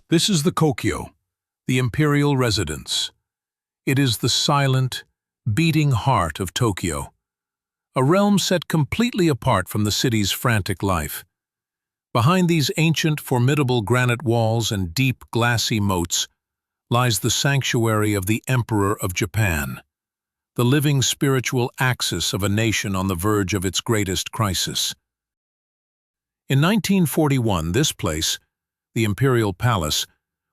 This is the Kokyo, the imperial residence. It is the silent, beating heart of Tokyo, a realm set completely apart from the city's frantic life. Behind these ancient, formidable granite walls and deep, glassy moats lies the sanctuary of the Emperor of Japan, the living spiritual axis of a nation on the verge of its greatest crisis. In 1941, this place, the Imperial Palace,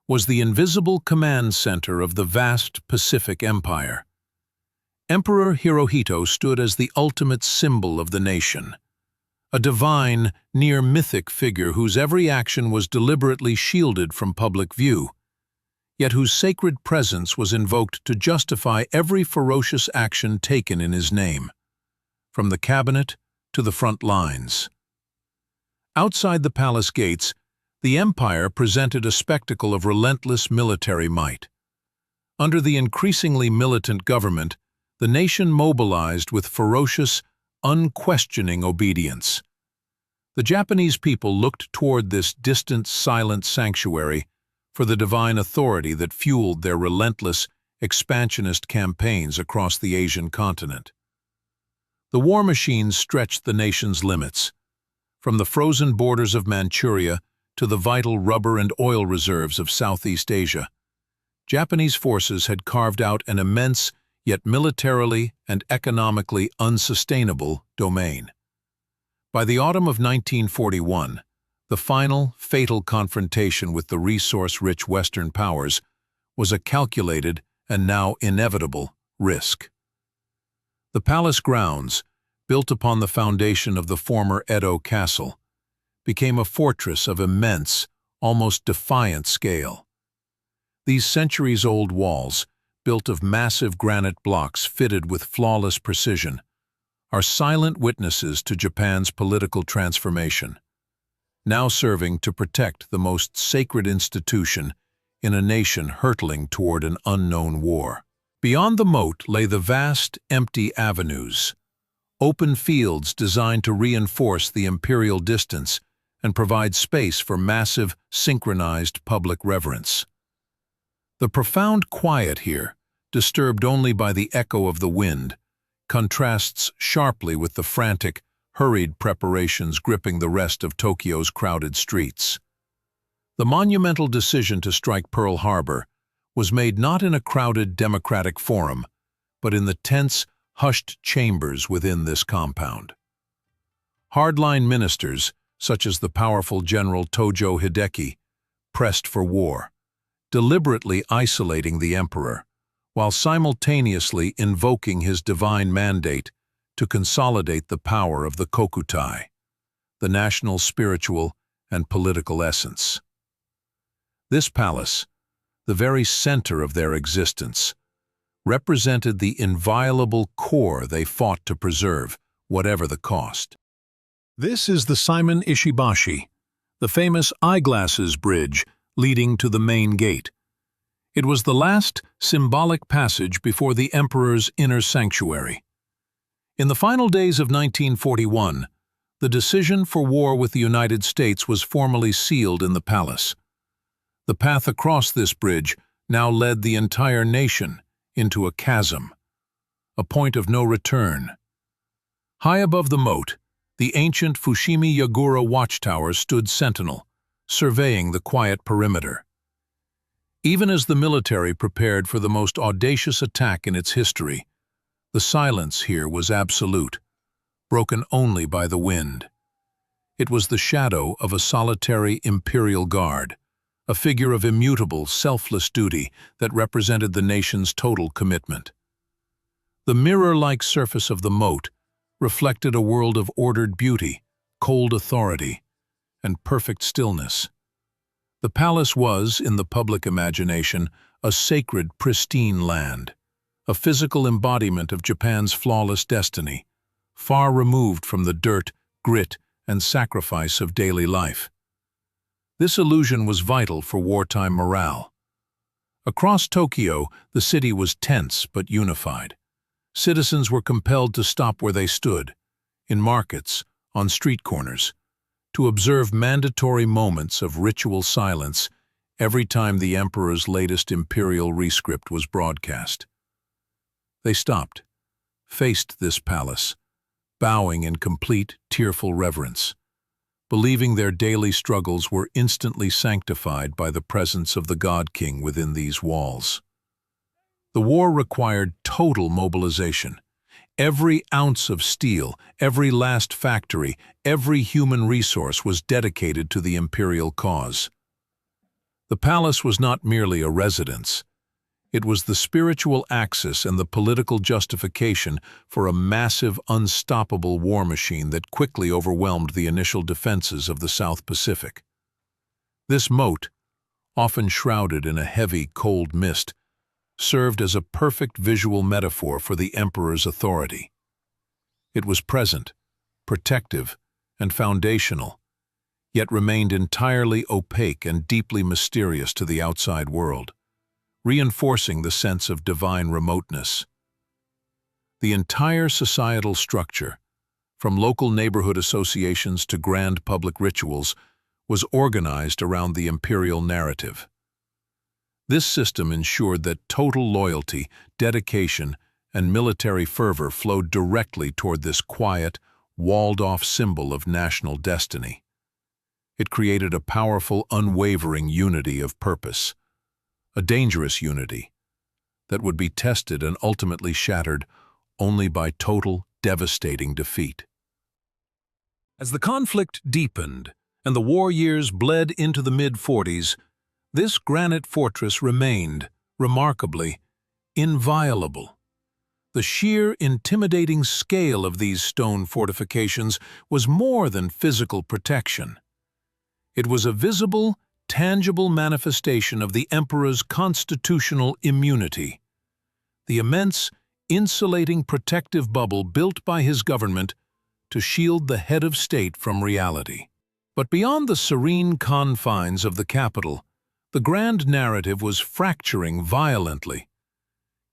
was the invisible command center of the vast Pacific Empire. Emperor Hirohito stood as the ultimate symbol of the nation, a divine, near-mythic figure whose every action was deliberately shielded from public view, yet whose sacred presence was invoked to justify every ferocious action taken in his name, from the cabinet to the front lines. Outside the palace gates, the empire presented a spectacle of relentless military might. Under the increasingly militant government, the nation mobilized with ferocious, unquestioning obedience. The Japanese people looked toward this distant, silent sanctuary for the divine authority that fueled their relentless, expansionist campaigns across the Asian continent. The war machines stretched the nation's limits, from the frozen borders of Manchuria to the vital rubber and oil reserves of Southeast Asia. Japanese forces had carved out an immense, yet militarily and economically unsustainable domain. By the autumn of 1941, the final, fatal confrontation with the resource-rich Western powers was a calculated and now inevitable risk. The palace grounds, built upon the foundation of the former Edo castle, became a fortress of immense, almost defiant scale. These centuries-old walls, built of massive granite blocks fitted with flawless precision, are silent witnesses to Japan's political transformation, now serving to protect the most sacred institution in a nation hurtling toward an unknown war. Beyond the moat lay the vast, empty avenues, open fields designed to reinforce the imperial distance and provide space for massive, synchronized public reverence. The profound quiet here, disturbed only by the echo of the wind, contrasts sharply with the frantic, hurried preparations gripping the rest of Tokyo's crowded streets. The monumental decision to strike Pearl Harbor was made not in a crowded democratic forum, but in the tense, hushed chambers within this compound. Hardline ministers, such as the powerful General Tojo Hideki, pressed for war, deliberately isolating the emperor, while simultaneously invoking his divine mandate to consolidate the power of the Kokutai, the national spiritual and political essence. This palace, the very center of their existence, represented the inviolable core they fought to preserve, whatever the cost. This is the Simon Ishibashi, the famous eyeglasses bridge leading to the main gate. It was the last symbolic passage before the emperor's inner sanctuary. In the final days of 1941, the decision for war with the United States was formally sealed in the palace. The path across this bridge now led the entire nation into a chasm, a point of no return. High above the moat, the ancient Fushimi Yagura watchtower stood sentinel, surveying the quiet perimeter. Even as the military prepared for the most audacious attack in its history, the silence here was absolute, broken only by the wind. It was the shadow of a solitary imperial guard, a figure of immutable, selfless duty that represented the nation's total commitment. The mirror-like surface of the moat reflected a world of ordered beauty, cold authority, and perfect stillness. The palace was, in the public imagination, a sacred, pristine land, a physical embodiment of Japan's flawless destiny, far removed from the dirt, grit, and sacrifice of daily life. This illusion was vital for wartime morale. Across Tokyo, the city was tense but unified. Citizens were compelled to stop where they stood, in markets, on street corners, to observe mandatory moments of ritual silence every time the emperor's latest imperial rescript was broadcast. They stopped, faced this palace, bowing in complete, tearful reverence, believing their daily struggles were instantly sanctified by the presence of the God-King within these walls. The war required total mobilization. Every ounce of steel, every last factory, every human resource was dedicated to the imperial cause. The palace was not merely a residence. It was the spiritual axis and the political justification for a massive, unstoppable war machine that quickly overwhelmed the initial defenses of the South Pacific. This moat, often shrouded in a heavy, cold mist, served as a perfect visual metaphor for the emperor's authority. It was present, protective, and foundational, yet remained entirely opaque and deeply mysterious to the outside world, reinforcing the sense of divine remoteness. The entire societal structure, from local neighborhood associations to grand public rituals, was organized around the imperial narrative. This system ensured that total loyalty, dedication, and military fervor flowed directly toward this quiet, walled-off symbol of national destiny. It created a powerful, unwavering unity of purpose, a dangerous unity that would be tested and ultimately shattered only by total, devastating defeat. As the conflict deepened and the war years bled into the mid-40s, this granite fortress remained, remarkably, inviolable. The sheer, intimidating scale of these stone fortifications was more than physical protection. It was a visible, tangible manifestation of the emperor's constitutional immunity. The immense, insulating protective bubble built by his government to shield the head of state from reality. But beyond the serene confines of the capital, the grand narrative was fracturing violently.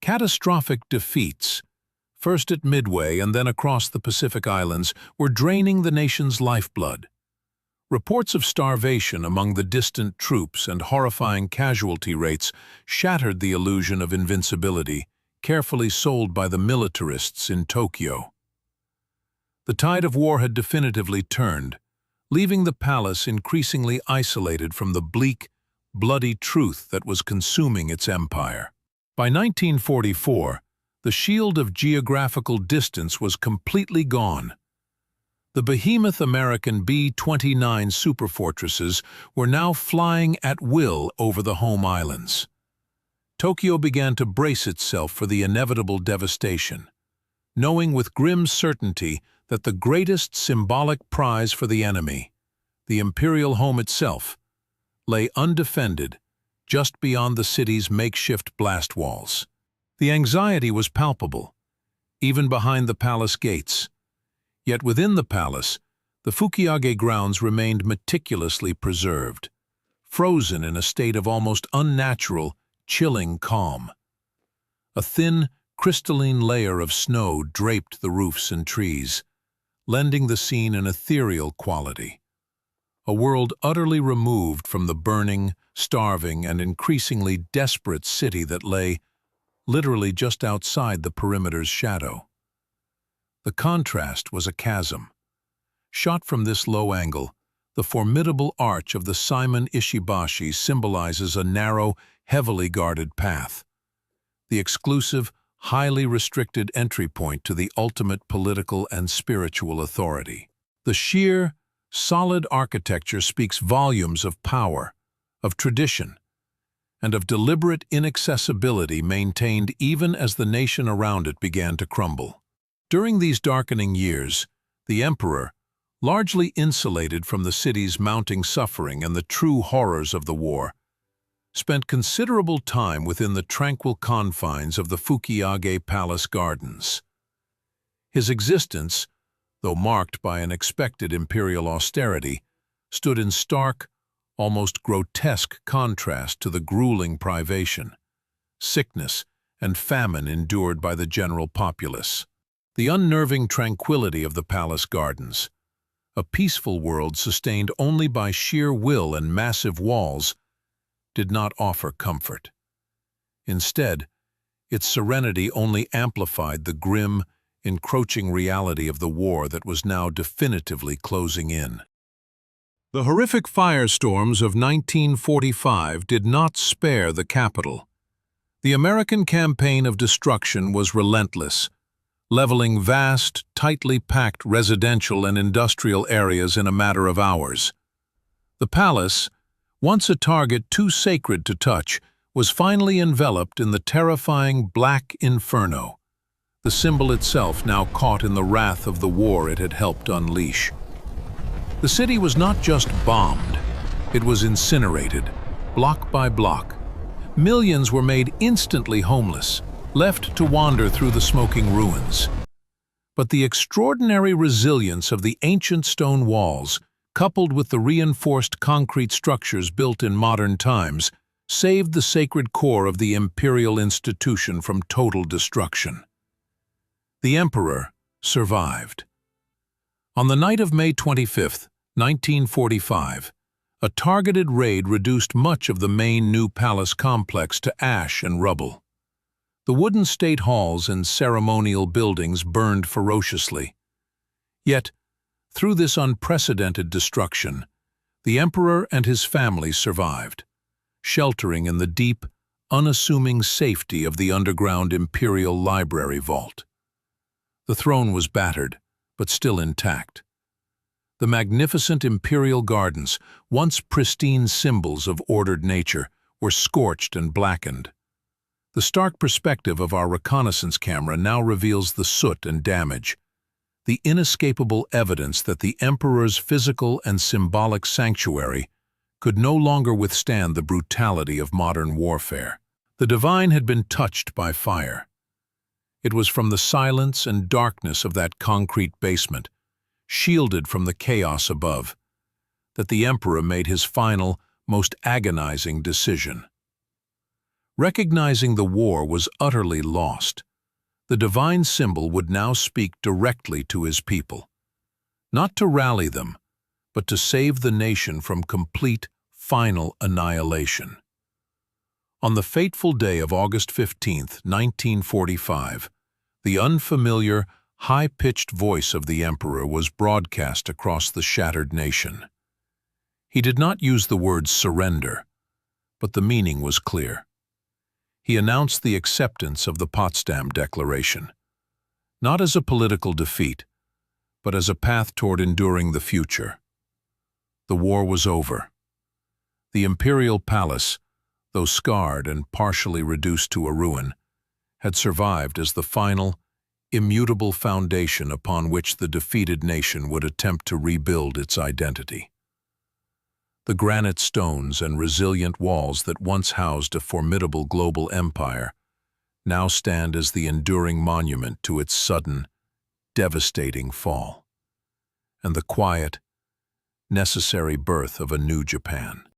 Catastrophic defeats, first at Midway and then across the Pacific Islands, were draining the nation's lifeblood. Reports of starvation among the distant troops and horrifying casualty rates shattered the illusion of invincibility, carefully sold by the militarists in Tokyo. The tide of war had definitively turned, leaving the palace increasingly isolated from the bleak, bloody truth that was consuming its empire. By 1944, the shield of geographical distance was completely gone. The behemoth American B-29 superfortresses were now flying at will over the home islands. Tokyo began to brace itself for the inevitable devastation, knowing with grim certainty that the greatest symbolic prize for the enemy, the imperial home itself, lay undefended just beyond the city's makeshift blast walls. The anxiety was palpable, even behind the palace gates. Yet within the palace, the Fukiage grounds remained meticulously preserved, frozen in a state of almost unnatural, chilling calm. A thin, crystalline layer of snow draped the roofs and trees, lending the scene an ethereal quality. A world utterly removed from the burning, starving, and increasingly desperate city that lay literally just outside the perimeter's shadow. The contrast was a chasm. Shot from this low angle, the formidable arch of the Simon Ishibashi symbolizes a narrow, heavily guarded path, the exclusive, highly restricted entry point to the ultimate political and spiritual authority. The sheer, solid architecture speaks volumes of power, of tradition, and of deliberate inaccessibility maintained even as the nation around it began to crumble. During these darkening years, the emperor, largely insulated from the city's mounting suffering and the true horrors of the war, spent considerable time within the tranquil confines of the Fukiage Palace Gardens. His existence, though marked by an expected imperial austerity, stood in stark, almost grotesque contrast to the grueling privation, sickness, and famine endured by the general populace. The unnerving tranquility of the palace gardens, a peaceful world sustained only by sheer will and massive walls, did not offer comfort. Instead, its serenity only amplified the grim, encroaching reality of the war that was now definitively closing in. The horrific firestorms of 1945 did not spare the capital. The American campaign of destruction was relentless, leveling vast, tightly packed residential and industrial areas in a matter of hours. The palace, once a target too sacred to touch, was finally enveloped in the terrifying Black Inferno, the symbol itself now caught in the wrath of the war it had helped unleash. The city was not just bombed, it was incinerated, block by block. Millions were made instantly homeless, left to wander through the smoking ruins. But the extraordinary resilience of the ancient stone walls, coupled with the reinforced concrete structures built in modern times, saved the sacred core of the imperial institution from total destruction. The emperor survived. On the night of May 25, 1945, a targeted raid reduced much of the main new palace complex to ash and rubble. The wooden state halls and ceremonial buildings burned ferociously. Yet, through this unprecedented destruction, the emperor and his family survived, sheltering in the deep, unassuming safety of the underground imperial library vault. The throne was battered, but still intact. The magnificent imperial gardens, once pristine symbols of ordered nature, were scorched and blackened. The stark perspective of our reconnaissance camera now reveals the soot and damage, the inescapable evidence that the emperor's physical and symbolic sanctuary could no longer withstand the brutality of modern warfare. The divine had been touched by fire. It was from the silence and darkness of that concrete basement, shielded from the chaos above, that the emperor made his final, most agonizing decision. Recognizing the war was utterly lost, the divine symbol would now speak directly to his people, not to rally them, but to save the nation from complete, final annihilation. On the fateful day of August 15, 1945, the unfamiliar, high-pitched voice of the emperor was broadcast across the shattered nation. He did not use the word surrender, but the meaning was clear. He announced the acceptance of the Potsdam Declaration, not as a political defeat, but as a path toward enduring the future. The war was over. The imperial palace, though scarred and partially reduced to a ruin, had survived as the final, immutable foundation upon which the defeated nation would attempt to rebuild its identity. The granite stones and resilient walls that once housed a formidable global empire now stand as the enduring monument to its sudden, devastating fall, and the quiet, necessary birth of a new Japan.